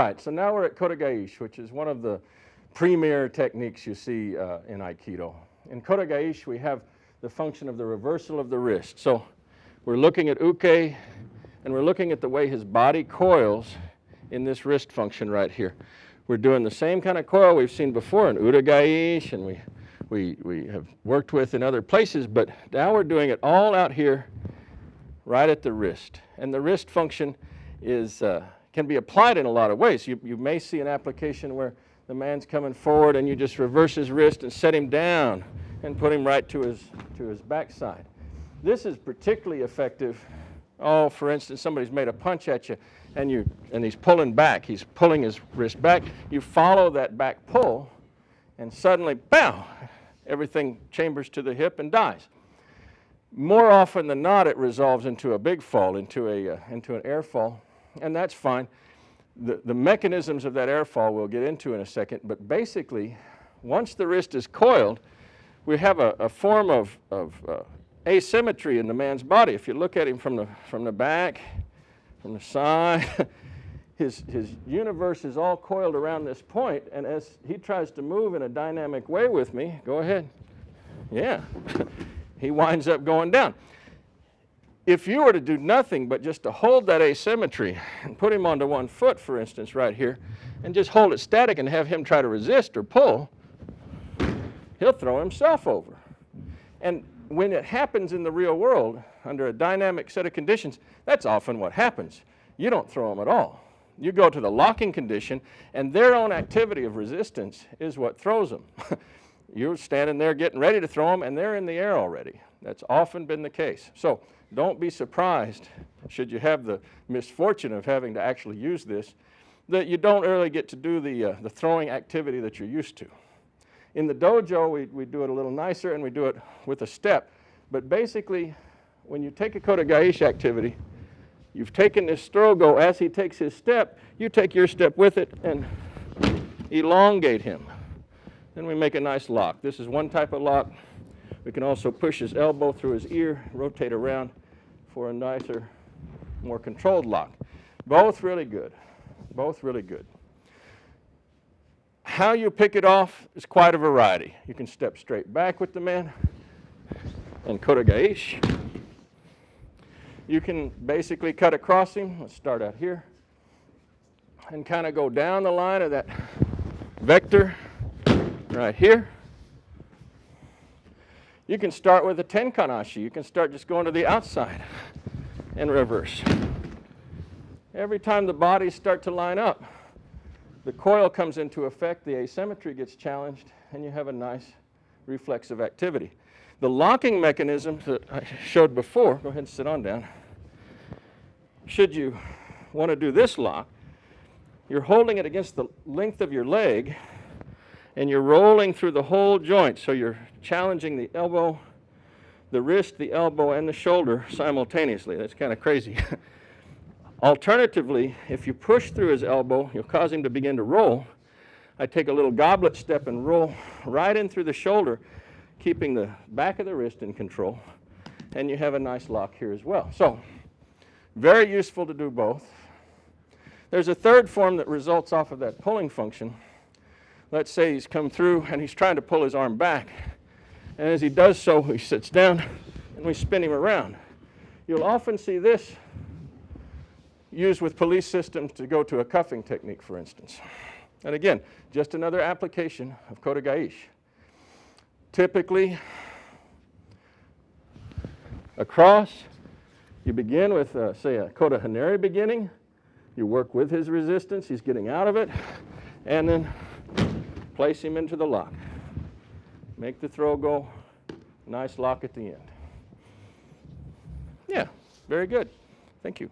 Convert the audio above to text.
right, so now we're at Kote Gaeshi, which is one of the premier techniques you see in Aikido. In Kote Gaeshi, we have the function of the reversal of the wrist. So we're looking at uke, and we're looking at the way his body coils in this wrist function right here. We're doing the same kind of coil we've seen before in Kote Gaeshi, and we have worked with in other places, but now we're doing it all out here right at the wrist. And the wrist function is, can be applied in a lot of ways. You may see an application where the man's coming forward and you just reverse his wrist and set him down and put him right to his backside. This is particularly effective. Oh, for instance, somebody's made a punch at you and he's pulling back. He's pulling his wrist back. You follow that back pull and suddenly, pow, everything chambers to the hip and dies. More often than not, it resolves into a big fall, into an air fall, and that's fine. The mechanisms of that air fall we'll get into in a second, but basically, once the wrist is coiled, we have a form of asymmetry in the man's body. If you look at him from the back, from the side, his universe is all coiled around this point, and as he tries to move in a dynamic way with me, go ahead, yeah, he winds up going down. If you were to do nothing but just to hold that asymmetry and put him onto one foot, for instance, right here, and just hold it static and have him try to resist or pull, he'll throw himself over. And when it happens in the real world, under a dynamic set of conditions, that's often what happens. You don't throw them at all. You go to the locking condition, and their own activity of resistance is what throws them. You're standing there getting ready to throw them, and they're in the air already. That's often been the case. So don't be surprised, should you have the misfortune of having to actually use this, that you don't really get to do the throwing activity that you're used to. In the dojo, we do it a little nicer, and we do it with a step. But basically, when you take a Kote Gaeshi activity, you've taken this strogo. As he takes his step, you take your step with it and elongate him. Then we make a nice lock. This is one type of lock. We can also push his elbow through his ear, rotate around for a nicer, more controlled lock. Both really good. Both really good. How you pick it off is quite a variety. You can step straight back with the man and Kote Gaeshi. You can basically cut across him. Let's start out here and kind of go down the line of that vector right here. You can start with a tenkanashi. You can start just going to the outside and reverse. Every time the bodies start to line up, the coil comes into effect, the asymmetry gets challenged, and you have a nice reflexive activity. The locking mechanism that I showed before, go ahead and sit on down. Should you want to do this lock, you're holding it against the length of your leg, and you're rolling through the whole joint, so you're challenging the elbow, the wrist, the elbow, and the shoulder simultaneously. That's kind of crazy. Alternatively, if you push through his elbow, you'll cause him to begin to roll. I take a little goblet step and roll right in through the shoulder, keeping the back of the wrist in control, and you have a nice lock here as well. So, very useful to do both. There's a third form that results off of that pulling function. Let's say he's come through and he's trying to pull his arm back, and as he does so, he sits down and we spin him around. You'll often see this used with police systems to go to a cuffing technique, for instance. And again, just another application of Kote Gaeshi. Typically, across, you begin with, say, a Kote Haneri beginning. You work with his resistance. He's getting out of it. And then place him into the lock. Make the throw go. Nice lock at the end. Yeah, very good. Thank you.